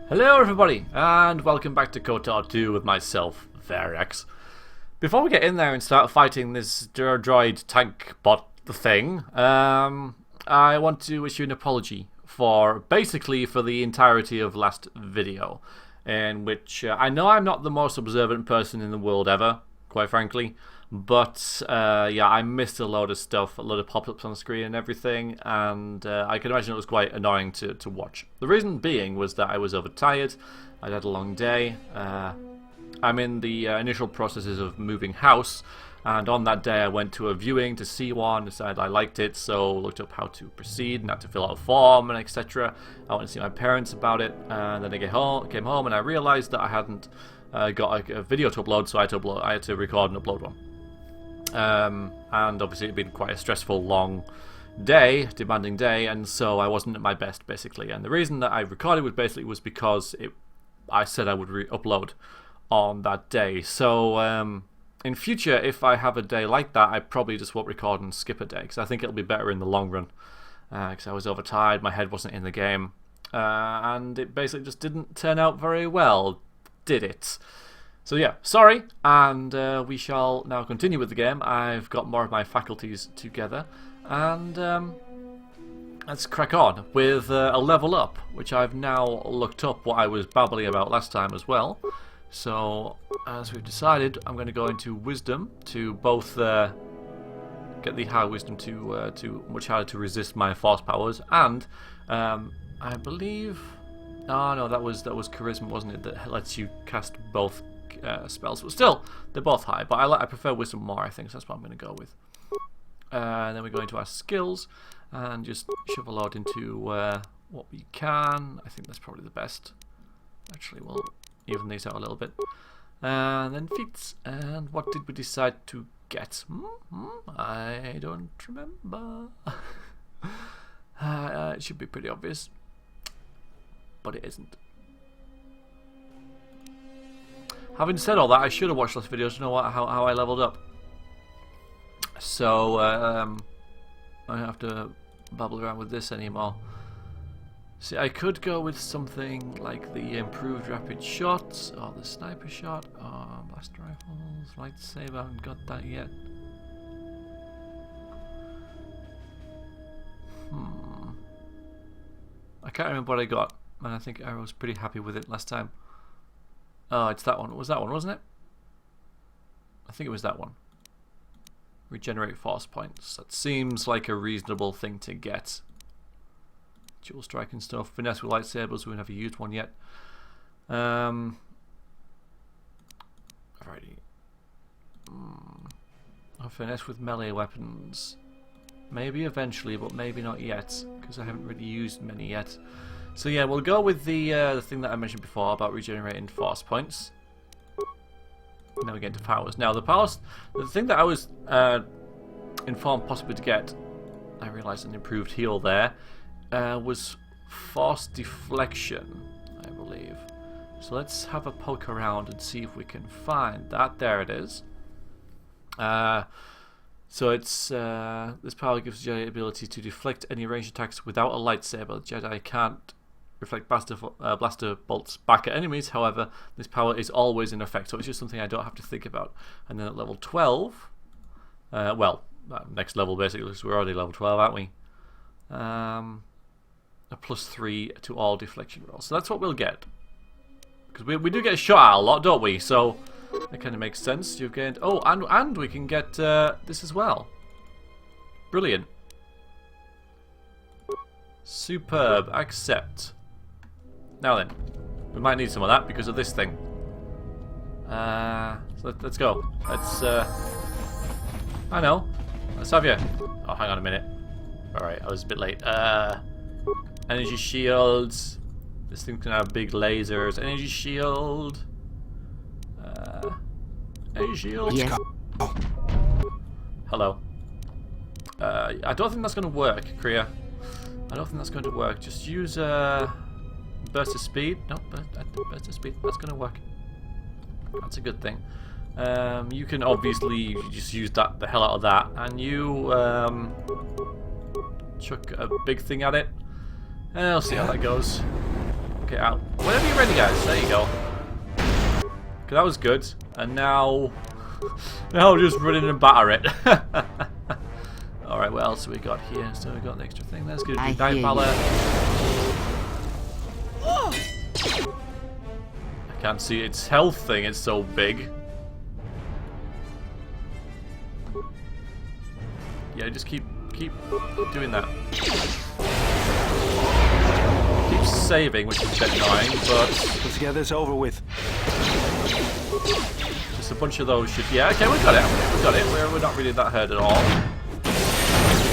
Hello everybody, and welcome back to KotOR2 with myself, Varex. Before we get in there and start fighting this droid tank bot thing, I want to issue an apology for the entirety of last video, in which I know I'm not the most observant person in the world ever, quite frankly, but yeah, I missed a load of stuff, a load of pop-ups on the screen and everything, and I can imagine it was quite annoying to watch. The reason being was that I was overtired, I'd had a long day, I'm in the initial processes of moving house, and on that day I went to a viewing to see one, decided I liked it, so looked up how to proceed and how to fill out a form and etc. I went to see my parents about it, and then I came home and I realised that I hadn't got a video to upload, so I had to record and upload one. And obviously it'd been quite a stressful, long day, demanding day, and so I wasn't at my best basically. And the reason that I recorded was because I said I would upload on that day. So in future, if I have a day like that, I probably just won't record and skip a day, because I think it'll be better in the long run. Because I was overtired, my head wasn't in the game, and it basically just didn't turn out very well, did it? So yeah, sorry, and we shall now continue with the game. I've got more of my faculties together, and let's crack on with a level up, which I've now looked up what I was babbling about last time as well. So, as we've decided, I'm going to go into Wisdom to both get the high Wisdom to much harder to resist my force powers, and I believe, oh no, that was Charisma, wasn't it? That lets you cast both spells, but still, they're both high. But I prefer Wisdom more, I think, so that's what I'm going to go with. Then we go into our skills and just shove a load into what we can. I think that's probably the best. Actually, we'll even these out a little bit. And then feats. And what did we decide to get? I don't remember. It should be pretty obvious, but it isn't. Having said all that, I should have watched last videos to know how I leveled up. So I don't have to babble around with this anymore. See, I could go with something like the improved rapid shots, or the sniper shot, or blaster rifles, lightsaber. I haven't got that yet. I can't remember what I got, and I think I was pretty happy with it last time. Oh, it's that one. It was that one, wasn't it? I think it was that one. Regenerate force points. That seems like a reasonable thing to get. Dual strike and stuff. Finesse with lightsabers. We've never used one yet. Alrighty. Finesse with melee weapons. Maybe eventually, but maybe not yet, because I haven't really used many yet. So yeah, we'll go with the thing that I mentioned before about regenerating force points. And then we get into powers. Now the powers, the thing that I was informed possibly to get, I realised an improved heal there, was force deflection, I believe. So let's have a poke around and see if we can find that. There it is. So it's this power gives the Jedi the ability to deflect any ranged attacks without a lightsaber. The Jedi can't reflect blaster bolts back at enemies. However, this power is always in effect, so it's just something I don't have to think about. And then at level 12, well, next level basically, because we're already level 12, aren't we? A +3 to all deflection rolls. So that's what we'll get, because we do get a shot out a lot, don't we? So that kind of makes sense. You've gained. Oh, and we can get this as well. Brilliant. Superb. Accept. Now then, we might need some of that because of this thing. So let's go. Let's. I know. Let's have you. Oh, hang on a minute. All right, I was a bit late. Energy shields. This thing can have big lasers. Energy shield. Energy shield. Yes. Hello. I don't think that's going to work, Kriya. I don't think that's going to work. Just use burst of speed. No, burst of speed. That's going to work. That's a good thing. You can obviously just use the hell out of that, and you chuck a big thing at it. And I'll see how that goes. Okay, out. Whenever you're ready, guys. There you go. Okay, that was good. And now... now just run in and batter it. Alright, what else have we got here? So we got an extra thing. Let's get a giant pallet. I can't see its health thing, it's so big. Yeah, just keep doing that. Keep saving, which is a bit annoying, but... let's get this over with. Just a bunch of those should... yeah, okay, we got it. We got it. We're not really that hurt at all.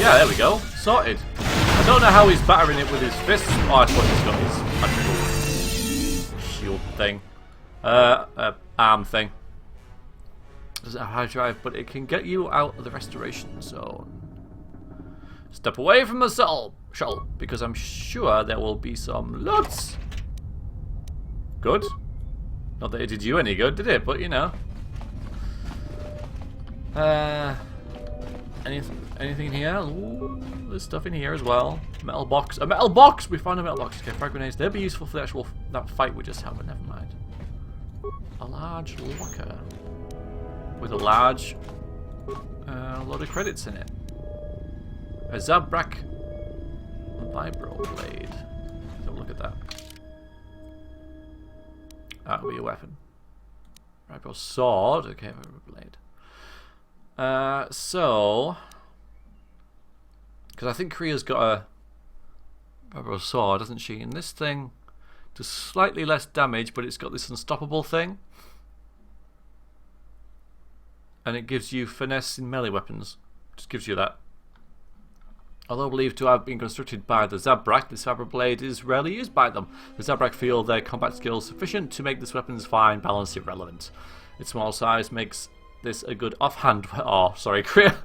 Yeah, there we go. Sorted. I don't know how he's battering it with his fists. Oh, I suppose he's got his magical shield thing. Arm thing. Doesn't have high drive, but it can get you out of the restoration zone. Step away from the shuttle, because I'm sure there will be some loot. Good. Not that it did you any good, did it? But you know. Anything here? Ooh, there's stuff in here as well. Metal box. A metal box! We found a metal box. Okay, frag grenades. They'll be useful for the actual that fight we just had, but never mind. A large locker with a large load of credits in it. A Zabrak vibro blade. Let's have a look at that. That will be a weapon. Vibro sword. Okay, vibro blade. So, because I think Korea's got a vibro sword, doesn't she? And this thing does slightly less damage, but it's got this unstoppable thing. And it gives you finesse in melee weapons. Just gives you that. Although believed to have been constructed by the Zabrak, this vibro blade is rarely used by them. The Zabrak feel their combat skills sufficient to make this weapon's fine balance irrelevant. Its small size makes this a good offhand. Oh, sorry, Korea.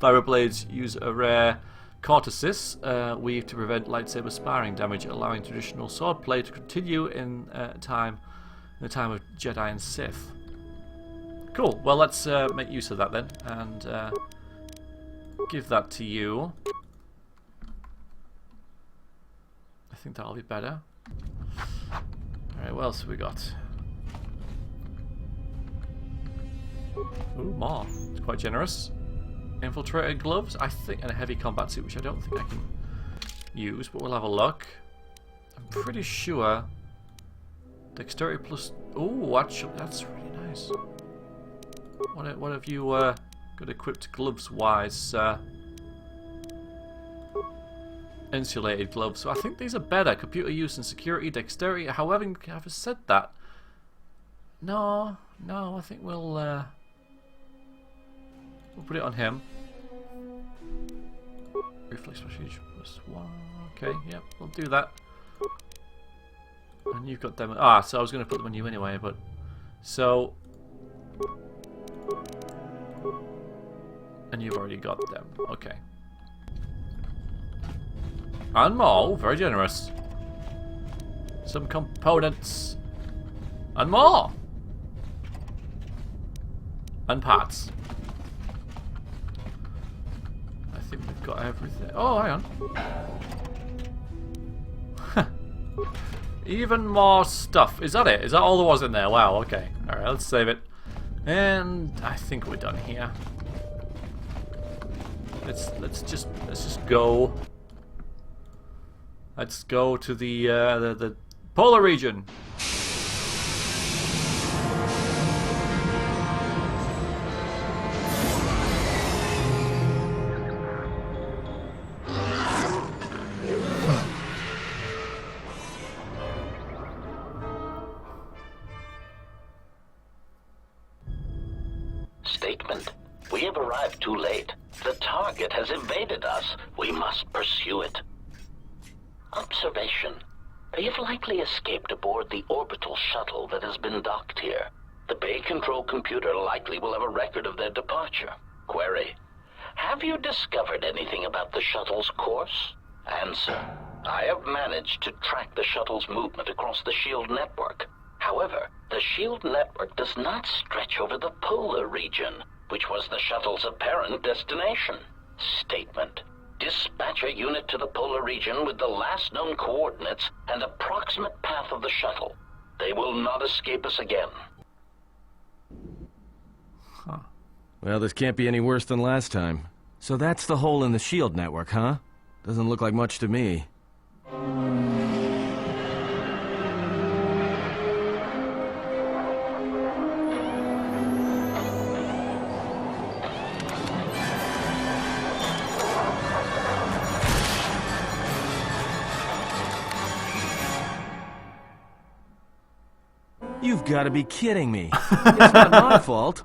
Vibro blades use a rare KotOR2 weave to prevent lightsaber sparring damage, allowing traditional swordplay to continue in the time of Jedi and Sith. Cool. Well, let's make use of that then, and give that to you. I think that'll be better. Alright, what else have we got? Ooh, more. It's quite generous. Infiltrator gloves, I think, and a heavy combat suit, which I don't think I can use, but we'll have a look. I'm pretty sure dexterity plus... ooh, actually, that's really nice. What have you got equipped gloves-wise, sir? Insulated gloves. So I think these are better. Computer use and security, dexterity. However, I've said that. No, I think we'll put it on him. Reflex prestige plus 1. Okay, yeah, we'll do that. And you've got them. Ah, so I was going to put them on you anyway, but so. And you've already got them. Okay. And more. Very generous. Some components. And more. And parts. I think we've got everything. Oh, hang on. Even more stuff. Is that it? Is that all there was in there? Wow, okay. Alright, let's save it. And I think we're done here. Let's just go. Let's go to the polar region. Statement. We have arrived too late. The target has evaded us. We must pursue it. Observation. They have likely escaped aboard the orbital shuttle that has been docked here. The bay control computer likely will have a record of their departure. Query. Have you discovered anything about the shuttle's course? Answer. I have managed to track the shuttle's movement across the SHIELD network. However, the SHIELD network does not stretch over the polar region, which was the shuttle's apparent destination. Statement. Dispatch a unit to the polar region with the last known coordinates and approximate path of the shuttle. They will not escape us again. Huh. Well, this can't be any worse than last time. So that's the hole in the shield network, huh? Doesn't look like much to me. You've got to be kidding me. It's not my fault.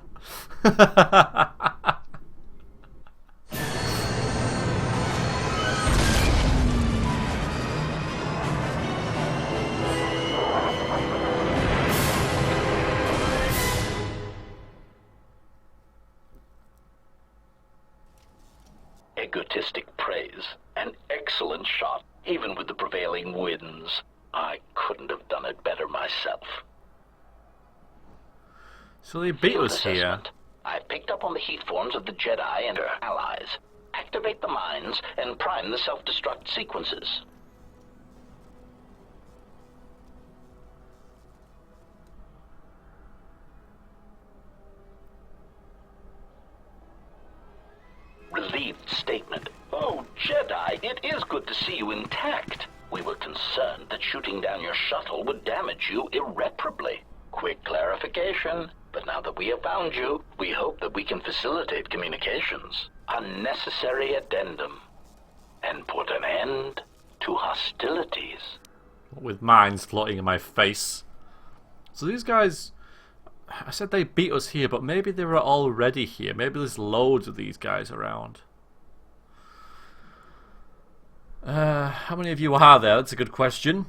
Egotistic praise. An excellent shot, even with the prevailing winds. I couldn't have done it better myself. So they beat Field us here. assessment. I picked up on the heat forms of the Jedi and their allies. Activate the mines and prime the self-destruct sequences. Relieved statement. Oh, Jedi, it is good to see you intact. We were concerned that shooting down your shuttle would damage you irreparably. Quick clarification. But now that we have found you, we hope that we can facilitate communications. Unnecessary addendum. And put an end to hostilities. With mines floating in my face. So these guys... I said they beat us here, but maybe they were already here. Maybe there's loads of these guys around. How many of you are there? That's a good question.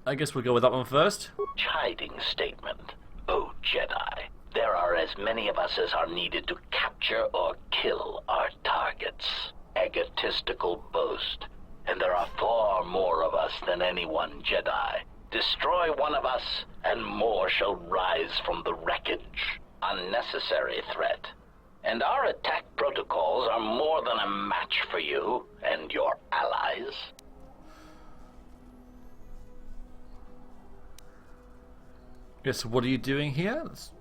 I guess we'll go with that one first. Chiding statement. Oh, Jedi, there are as many of us as are needed to capture or kill our targets. Egotistical boast. And there are far more of us than any one Jedi. Destroy one of us, and more shall rise from the wreckage. Unnecessary threat. And our attack protocols are more than a match for you and your allies. Yes, what are you doing here? That's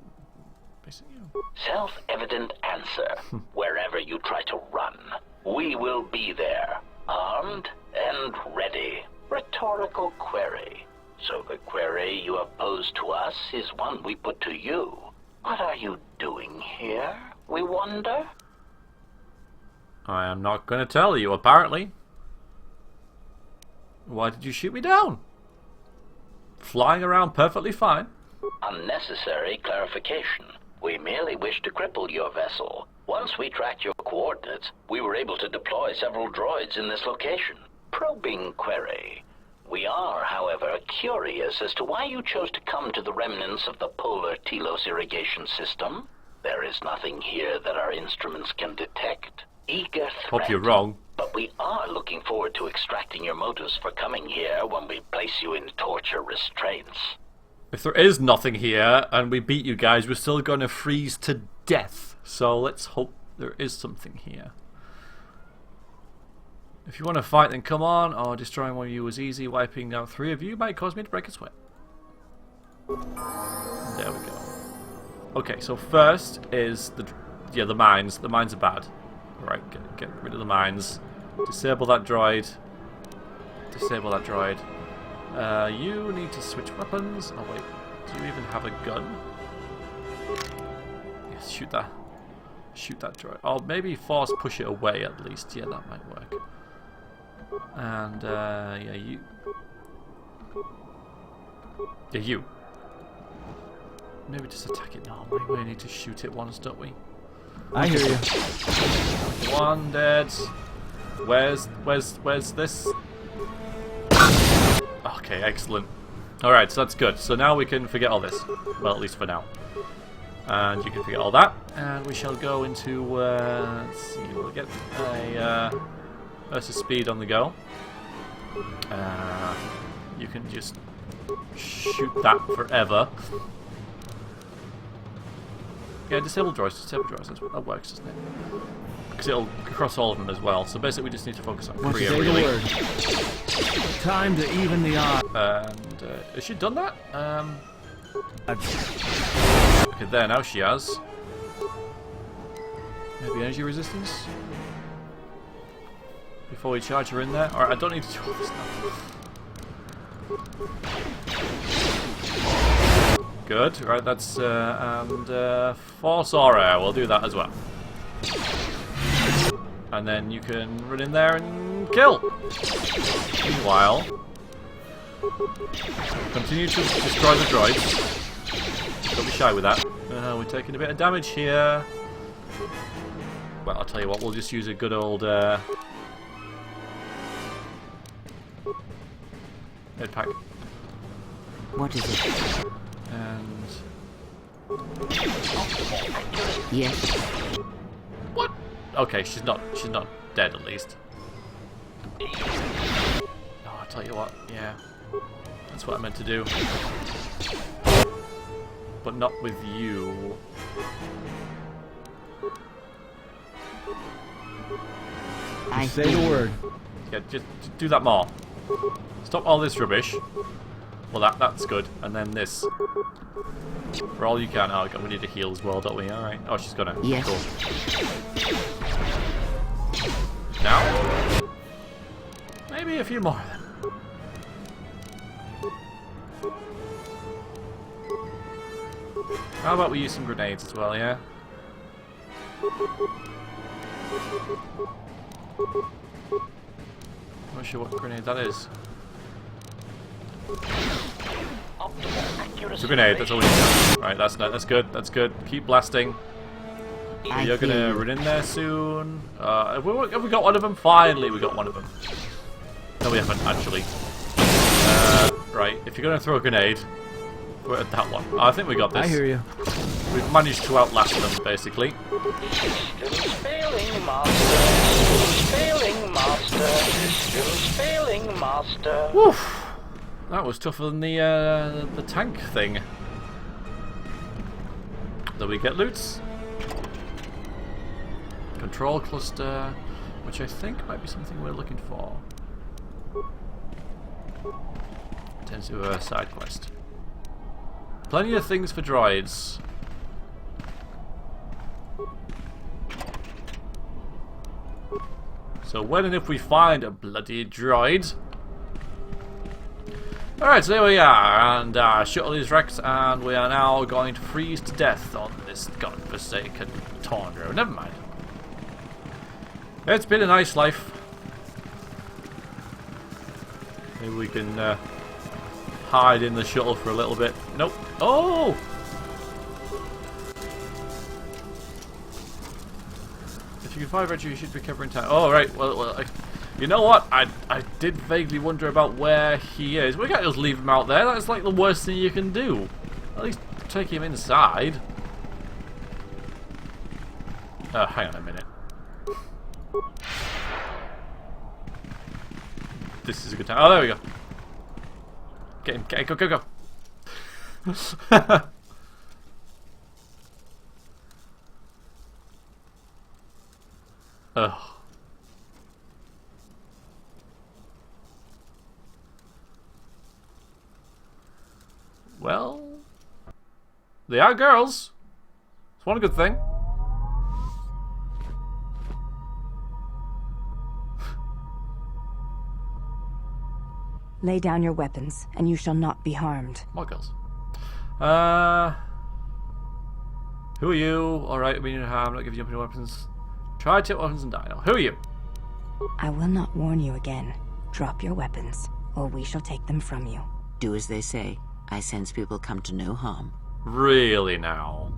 basically you. Self-evident answer. Wherever you try to run, we will be there, armed and ready. Rhetorical query. So the query you have posed to us is one we put to you. What are you doing here, we wonder? I am not going to tell you, apparently. Why did you shoot me down? Flying around perfectly fine. Unnecessary clarification. We merely wish to cripple your vessel. Once we tracked your coordinates, we were able to deploy several droids in this location. Probing query. We are, however, curious as to why you chose to come to the remnants of the polar Telos irrigation system. There is nothing here that our instruments can detect. Eager threat. Hope you're wrong. But we are looking forward to extracting your motives for coming here when we place you in torture restraints. If there is nothing here and we beat you guys, we're still going to freeze to death. So let's hope there is something here. If you want to fight, then come on. Oh, destroying one of you was easy. Wiping out 3 of you might cause me to break a sweat. There we go. Okay, so first is the mines. The mines are bad. Right, get rid of the mines. Disable that droid. Disable that droid. You need to switch weapons. Oh wait, do you even have a gun? Yes, shoot that. Shoot that droid. Oh, maybe force push it away at least. Yeah, that might work. And yeah, you. Yeah, you. Maybe just attack it. No, maybe we need to shoot it once, don't we? I hear you. One dead. Where's this? Okay, excellent. Alright, so that's good. So now we can forget all this. Well, at least for now. And you can forget all that. And we shall go into, let's see, we'll get a versus speed on the go. You can just shoot that forever. Yeah, disable droids, that works, doesn't it? because it'll cross all of them as well. So basically we just need to focus on Korea, Say really. the word. Time to even the odds. And has she done that? Okay, there, now she has. Maybe energy resistance? Before we charge her in there? Alright, I don't need to do all this now. Good, right, that's, and Force Aura, we'll do that as well. And then you can run in there and kill! Meanwhile, continue to destroy the droids. Don't be shy with that. We're taking a bit of damage here. Well, I'll tell you what, we'll just use a good old head pack. What is it? And Yes. what? Okay, she's not dead at least. Oh, I'll tell you what, yeah. That's what I meant to do. But not with you. I Say the word. Yeah, just do that more. Stop all this rubbish. Well, that's good. And then this. For all you can. Oh, we need to heal as well, don't we? Alright. Oh, she's gonna. Yes. Cool. Now? Maybe a few more then. How about we use some grenades as well, yeah? Not sure what grenade that is. It's a grenade, that's all we need. Right, that's good. Keep blasting. You're gonna run in there soon. Have we got one of them? Finally, we got one of them. No, we haven't, actually. Right, if you're gonna throw a grenade, throw it at that one. Oh, I think we got this. I hear you. We've managed to outlast them, basically. Systems failing, master. Systems failing, master. Systems failing, master. Woof! That was tougher than the tank thing. Do we get loots? Control cluster, which I think might be something we're looking for. Turns to a side quest. Plenty of things for droids. So when and if we find a bloody droid. Alright, so there we are, and our shuttle is wrecked, and we are now going to freeze to death on this godforsaken Tundra. Never mind. It's been a nice life. Maybe we can hide in the shuttle for a little bit. Nope. Oh! If you can find Reggie, you should recover in time. Oh, right. Well, you know what? I did vaguely wonder about where he is. We can't just leave him out there. That's like the worst thing you can do. At least take him inside. Oh, hang on a minute. This is a good time. Oh, there we go. Get him, go. Ugh. Well, they are girls. It's one good thing. Lay down your weapons, and you shall not be harmed. More girls. Who are you? Alright, we need to harm, not give you any weapons. Try to take weapons and die. Now, who are you? I will not warn you again. Drop your weapons, or we shall take them from you. Do as they say. I sense people come to no harm. Really now?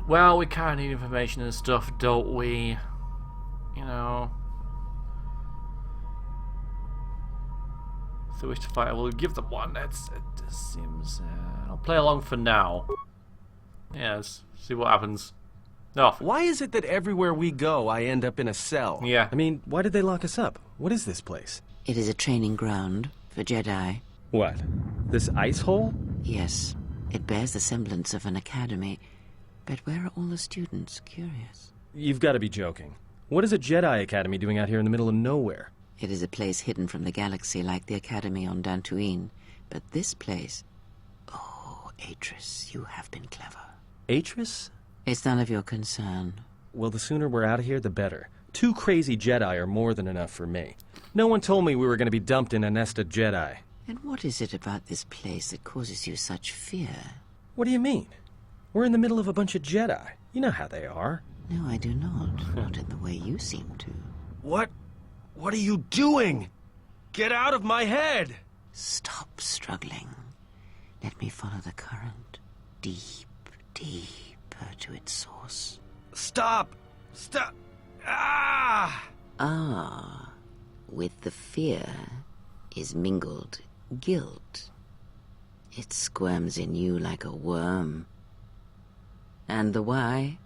Well, we kind of need information and stuff, don't we? You know. If they wish to fight, I will give them one. It just seems. I'll play along for now. Yeah, let's see what happens. Oh. Why is it that everywhere we go, I end up in a cell? Yeah. I mean, why did they lock us up? What is this place? It is a training ground for Jedi. What? This ice hole? Yes, it bears the semblance of an academy. But where are all the students? Curious. You've got to be joking. What is a Jedi Academy doing out here in the middle of nowhere? It is a place hidden from the galaxy like the Academy on Dantooine. But this place... Oh, Atris, you have been clever. Atris? It's none of your concern. Well, the sooner we're out of here, the better. 2 crazy Jedi are more than enough for me. No one told me we were going to be dumped in a nest of Jedi. And what is it about this place that causes you such fear? What do you mean? We're in the middle of a bunch of Jedi. You know how they are. No, I do not. Not in the way you seem to. What? What are you doing? Get out of my head! Stop struggling. Let me follow the current. Deep, deeper to its source. Stop! Stop! Ah! Ah, with the fear is mingled guilt. It squirms in you like a worm. And the why?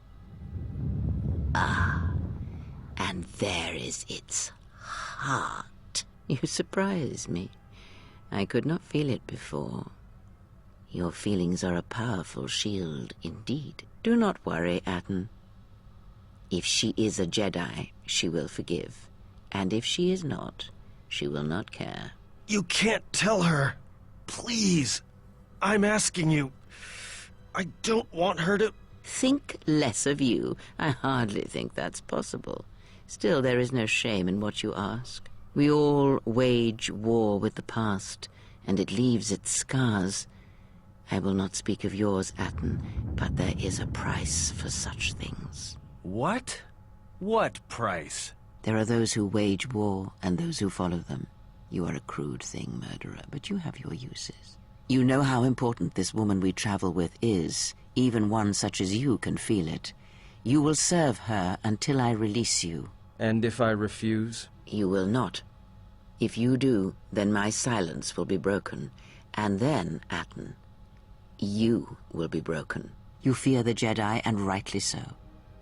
Ah, and there is its heart. You surprise me. I could not feel it before. Your feelings are a powerful shield indeed. Do not worry, Atten. If she is a Jedi, she will forgive. And if she is not, she will not care. You can't tell her. Please. I'm asking you. I don't want her to... Think less of you. I hardly think that's possible. Still, there is no shame in what you ask. We all wage war with the past, and it leaves its scars. I will not speak of yours, Atten, but there is a price for such things. What? What price? There are those who wage war and those who follow them. You are a crude thing, murderer, but you have your uses. You know how important this woman we travel with is. Even one such as you can feel it. You will serve her until I release you. And if I refuse? You will not. If you do, then my silence will be broken. And then, Atten, you will be broken. You fear the Jedi, and rightly so.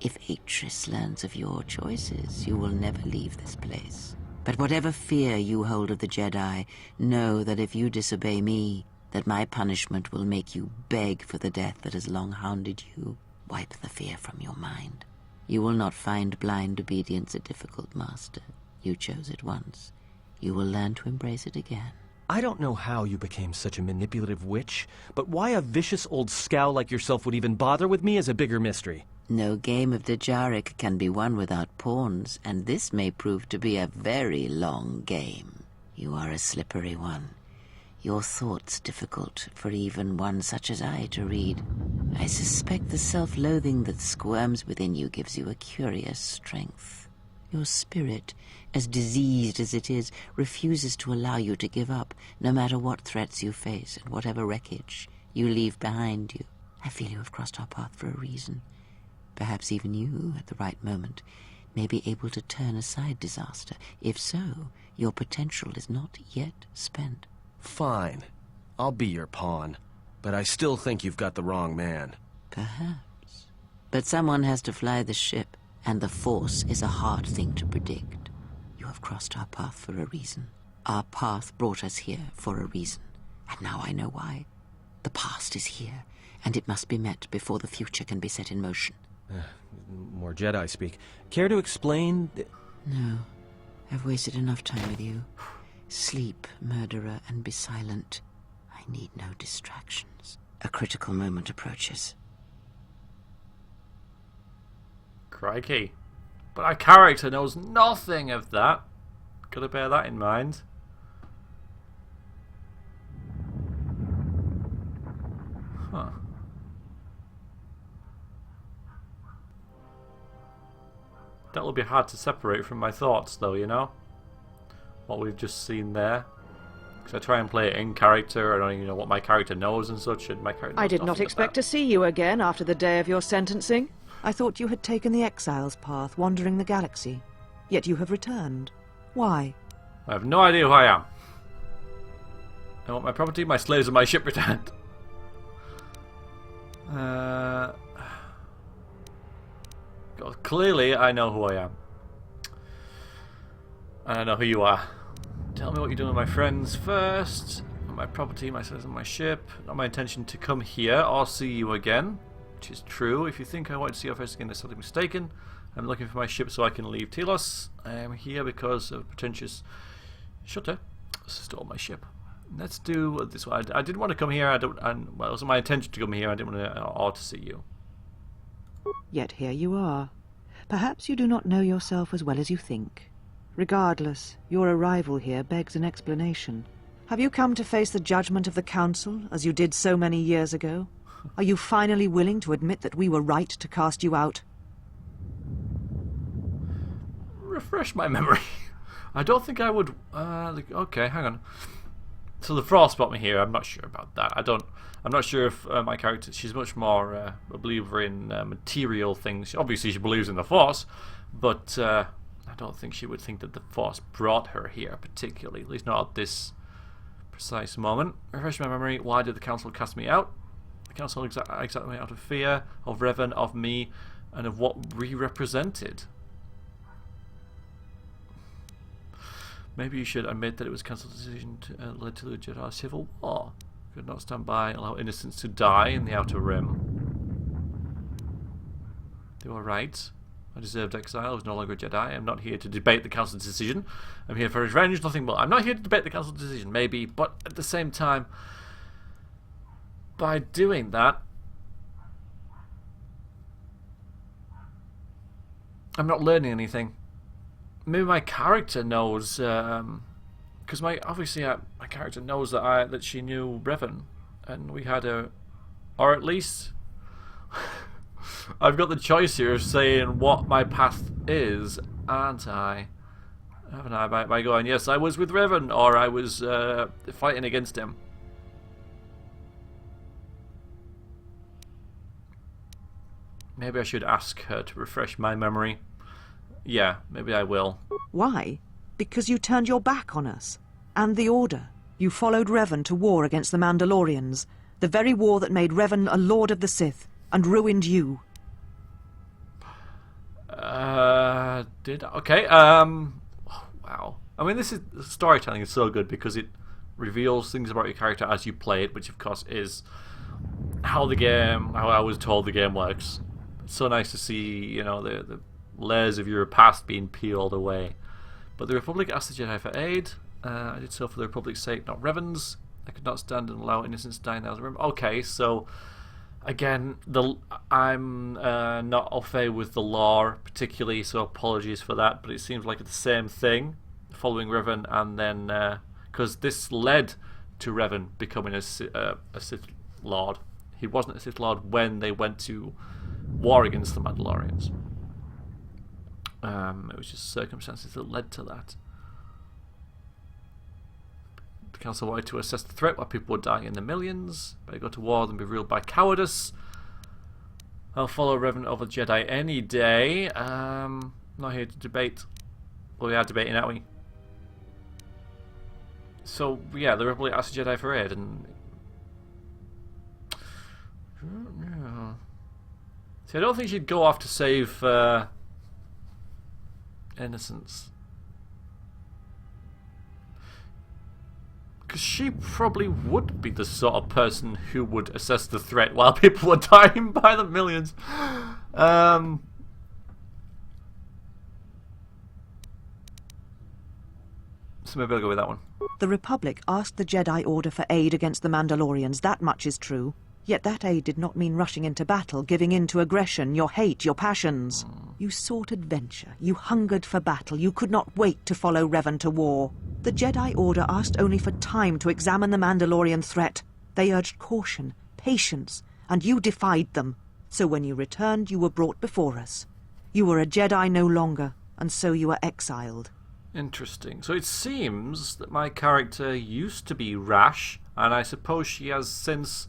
If Atris learns of your choices, you will never leave this place. But whatever fear you hold of the Jedi, know that if you disobey me, that my punishment will make you beg for the death that has long hounded you. Wipe the fear from your mind. You will not find blind obedience a difficult master. You chose it once. You will learn to embrace it again. I don't know how you became such a manipulative witch, but why a vicious old scowl like yourself would even bother with me is a bigger mystery. No game of Djarik can be won without pawns, and this may prove to be a very long game. You are a slippery one. Your thoughts difficult for even one such as I to read. I suspect the self-loathing that squirms within you gives you a curious strength. Your spirit, as diseased as it is, refuses to allow you to give up, no matter what threats you face and whatever wreckage you leave behind you. I feel you have crossed our path for a reason. Perhaps even you, at the right moment, may be able to turn aside disaster. If so, your potential is not yet spent. Fine. I'll be your pawn. But I still think you've got the wrong man. Perhaps. But someone has to fly the ship, and the Force is a hard thing to predict. You have crossed our path for a reason. Our path brought us here for a reason. And now I know why. The past is here, and it must be met before the future can be set in motion. More Jedi speak. Care to explain? No. I've wasted enough time with you. Sleep, murderer, and be silent. I need no distractions. A critical moment approaches. Crikey. But our character knows nothing of that. Gotta bear that in mind. Huh. That will be hard to separate from my thoughts, though, you know? What we've just seen there. Because I try and play it in character, I don't even know what my character knows and such, and my character I knows did not nothing expect about. to see you again after the day of your sentencing. I thought you had taken the exile's path, wandering the galaxy. Yet you have returned. Why? I have no idea who I am. I want my property, my slaves, and my ship returned. God, clearly I know who I am. And I know who you are. Tell me what you're doing with my friends first. My property, my slaves, and my ship. Not my intention to come here or see you again. which is true. If you think I want to see your face again, there's something mistaken. I'm looking for my ship so I can leave Telos. I am here because of pretentious shutter stole my ship. Let's do this one. I didn't want to come here. Well, it wasn't my intention to come here. I didn't want to see you. Yet here you are. Perhaps you do not know yourself as well as you think. Regardless, your arrival here begs an explanation. Have you come to face the judgment of the Council, as you did so many years ago? Are you finally willing to admit that we were right to cast you out? Refresh my memory. I don't think I would. Okay, hang on. So the Frost brought me here. I'm not sure about that. I'm not sure if my character. She's much more a believer in material things. Obviously, she believes in the Force, but I don't think she would think that the Force brought her here particularly. At least not at this precise moment. Refresh my memory. Why did the Council cast me out? The Council exacted me out of fear of Revan, of me, and of what we represented. Maybe you should admit that it was Council's decision to led to the Jedi Civil War. Could not stand by, allow innocents to die in the Outer Rim. They were right. I deserved exile. I was no longer a Jedi. I'm not here to debate the Council's decision. I'm here for revenge, nothing more. I'm not here to debate the Council's decision, maybe, but at the same time, by doing that, I'm not learning anything. Maybe my character knows, because my character knows that she knew Revan, and we had or at least I've got the choice here of saying what my path is, aren't I? Haven't I? By going, yes, I was with Revan, or I was fighting against him. Maybe I should ask her to refresh my memory. Yeah, maybe I will. Why? Because you turned your back on us. And the Order. You followed Revan to war against the Mandalorians. The very war that made Revan a Lord of the Sith, and ruined you. Okay, oh, wow. I mean, storytelling is so good because it reveals things about your character as you play it, which of course is how I was told the game works. It's so nice to see, the layers of your past being peeled away. But the Republic asked the Jedi for aid. I did so for the Republic's sake, not Revan's. I could not stand and allow innocents to die in the room. Okay, so again, I'm not au fait with the lore particularly, so apologies for that. But it seems like it's the same thing, following Revan, and then because this led to Revan becoming a Sith Lord. He wasn't a Sith Lord when they went to war against the Mandalorians. It was just circumstances that led to that. The Council wanted to assess the threat while people were dying in the millions. Better go to war than be ruled by cowardice. I'll follow Revan over the Jedi any day. Not here to debate. Well, we are debating, aren't we? So, yeah, the Republic asked the Jedi for aid, and see, I don't think she'd go off to save innocents, because she probably would be the sort of person who would assess the threat while people were dying by the millions. So maybe I'll go with that one. The Republic asked the Jedi Order for aid against the Mandalorians, that much is true. Yet that aid did not mean rushing into battle, giving in to aggression, your hate, your passions. You sought adventure, you hungered for battle, you could not wait to follow Revan to war. The Jedi Order asked only for time to examine the Mandalorian threat. They urged caution, patience, and you defied them. So when you returned, you were brought before us. You were a Jedi no longer, and so you were exiled. Interesting. So it seems that my character used to be rash, and I suppose she has since,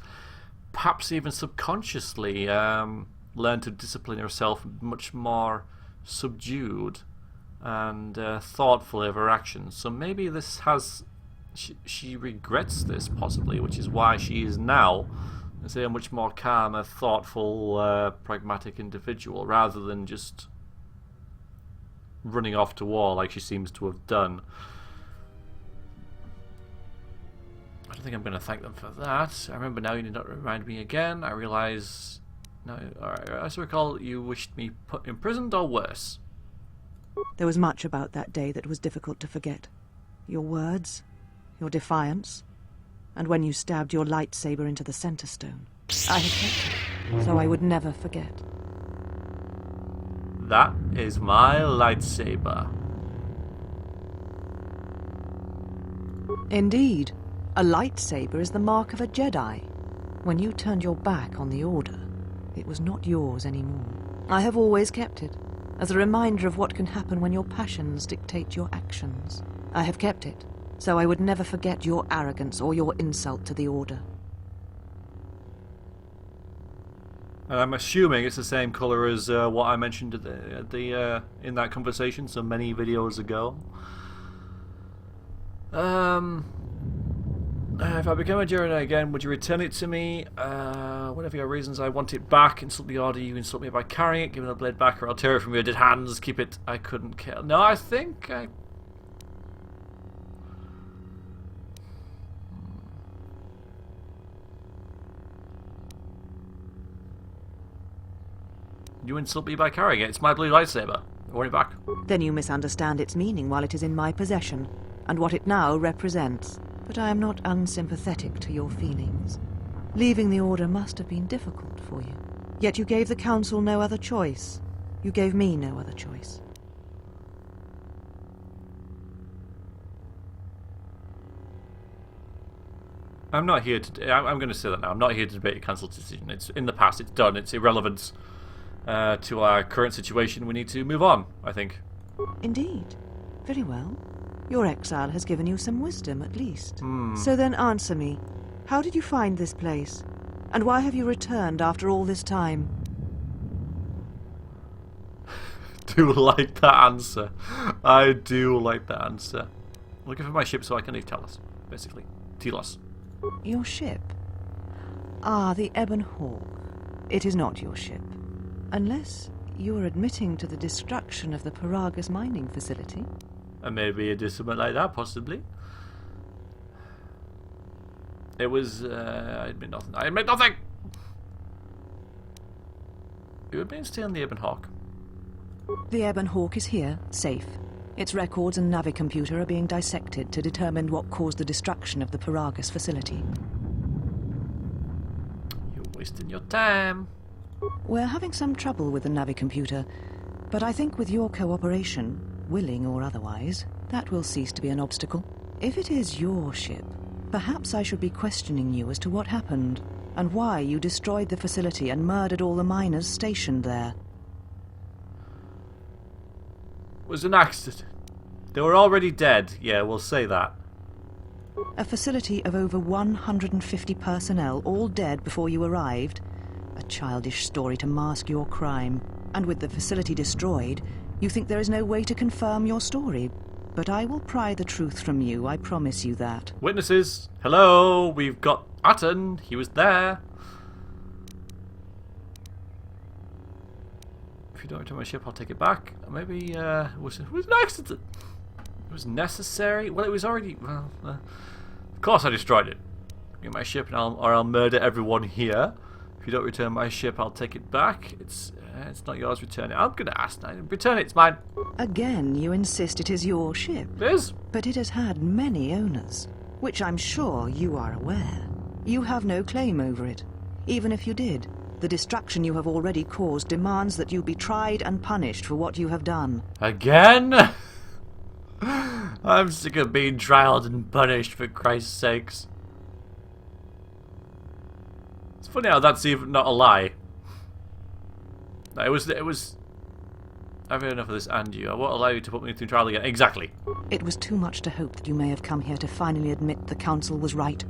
perhaps even subconsciously, learned to discipline herself much more subdued and thoughtful of her actions. So maybe this has... She regrets this, possibly, which is why she is now, let's say, a much more calm, a thoughtful, pragmatic individual, rather than just running off to war like she seems to have done. I don't think I'm going to thank them for that. I remember now, you did not remind me again. I realise No, alright. As I recall, you wished me put imprisoned or worse. There was much about that day that was difficult to forget. Your words, your defiance, and when you stabbed your lightsaber into the center stone. I had kept it, so I would never forget. That is my lightsaber. Indeed, a lightsaber is the mark of a Jedi. When you turned your back on the Order, it was not yours anymore. I have always kept it, as a reminder of what can happen when your passions dictate your actions. I have kept it, so I would never forget your arrogance or your insult to the Order. And I'm assuming it's the same colour as what I mentioned in that conversation so many videos ago. If I become a Jedi again, would you return it to me? Whatever your reasons, I want it back. Insult the Order, you insult me by carrying it. Give me the blade back or I'll tear it from your dead hands. Keep it. I couldn't kill. No, I think I... You insult me by carrying it. It's my blue lightsaber. I want it back. Then you misunderstand its meaning while it is in my possession, and what it now represents. But I am not unsympathetic to your feelings. Leaving the Order must have been difficult for you. Yet you gave the Council no other choice. You gave me no other choice. I'm not here to... I'm going to say that now. I'm not here to debate your Council's decision. It's in the past. It's done. It's irrelevant to our current situation. We need to move on, I think. Indeed. Very well. Your exile has given you some wisdom, at least. So then answer me. How did you find this place? And why have you returned after all this time? Do like that answer. I do like that answer. Looking for my ship so I can leave Telos, basically. Telos. Your ship? Ah, the Ebon Hawk. It is not your ship. Unless you are admitting to the destruction of the Paragus mining facility. And maybe I did something like that, possibly. It was, I admit nothing. I admit nothing! You admit stealing the Ebon Hawk. The Ebon Hawk is here, safe. Its records and navicomputer are being dissected to determine what caused the destruction of the Paragus facility. You're wasting your time. We're having some trouble with the navicomputer, but I think with your cooperation, willing or otherwise, that will cease to be an obstacle. If it is your ship, perhaps I should be questioning you as to what happened, and why you destroyed the facility and murdered all the miners stationed there. It was an accident. They were already dead. Yeah, we'll say that. A facility of over 150 personnel, all dead before you arrived. A childish story to mask your crime. And with the facility destroyed, you think there is no way to confirm your story. But I will pry the truth from you, I promise you that. Witnesses, hello, we've got Atten. He was there. If you don't return my ship, I'll take it back. Maybe it was an accident. It was necessary. Well, it was already. Well, of course I destroyed it. Get my ship, and I'll murder everyone here. If you don't return my ship, I'll take it back. It's not yours. Return it. I'm gonna ask. Return it. It's mine. Again, you insist it is your ship. It is. But it has had many owners, which I'm sure you are aware. You have no claim over it. Even if you did, the destruction you have already caused demands that you be tried and punished for what you have done. Again? I'm sick of being trialed and punished, for Christ's sakes. It's funny how that's even not a lie. No, it was. I've had enough of this, and you. I won't allow you to put me through trial again. Exactly. It was too much to hope that you may have come here to finally admit the Council was right.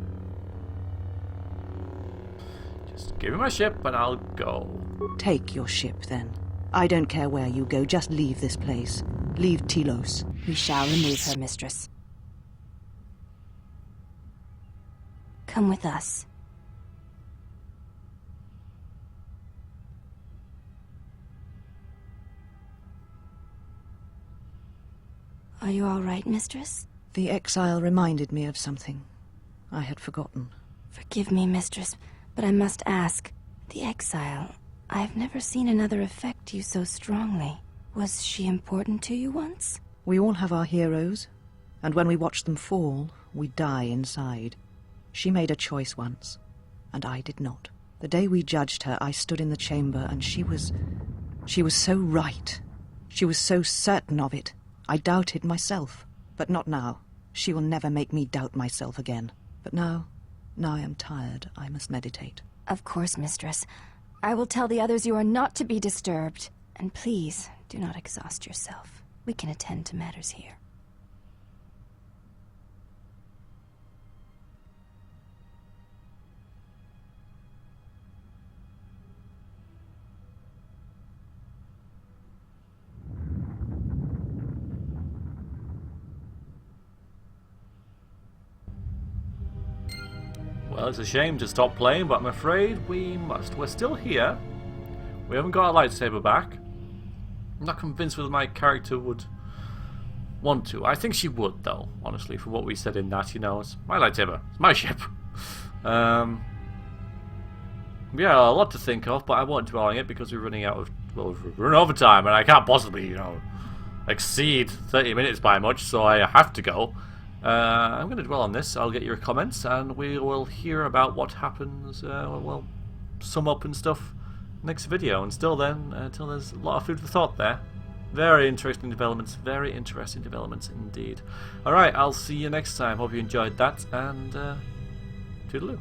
Just give me my ship and I'll go. Take your ship, then. I don't care where you go, just leave this place. Leave Telos. We shall remove her, mistress. Come with us. Are you all right, mistress? The exile reminded me of something I had forgotten. Forgive me, mistress, but I must ask. The exile, I've never seen another affect you so strongly. Was she important to you once? We all have our heroes, and when we watch them fall, we die inside. She made a choice once, and I did not. The day we judged her, I stood in the chamber, and she was so right. She was so certain of it. I doubted myself, but not now. She will never make me doubt myself again. But now I am tired. I must meditate. Of course, mistress. I will tell the others you are not to be disturbed. And please, do not exhaust yourself. We can attend to matters here. Well, it's a shame to stop playing, but I'm afraid we must. We're still here. We haven't got our lightsaber back. I'm not convinced whether my character would want to. I think she would, though, honestly, from what we said in that, you know. It's my lightsaber. It's my ship. Yeah, a lot to think of, but I won't dwell on it because we're running out of... Well, we're running over time, and I can't possibly, you know, exceed 30 minutes by much, so I have to go. I'm going to dwell on this. I'll get your comments, and we will hear about what happens, well, sum up and stuff next video. And still then, until there's a lot of food for thought there. Very interesting developments indeed. Alright, I'll see you next time. Hope you enjoyed that, and toodaloo.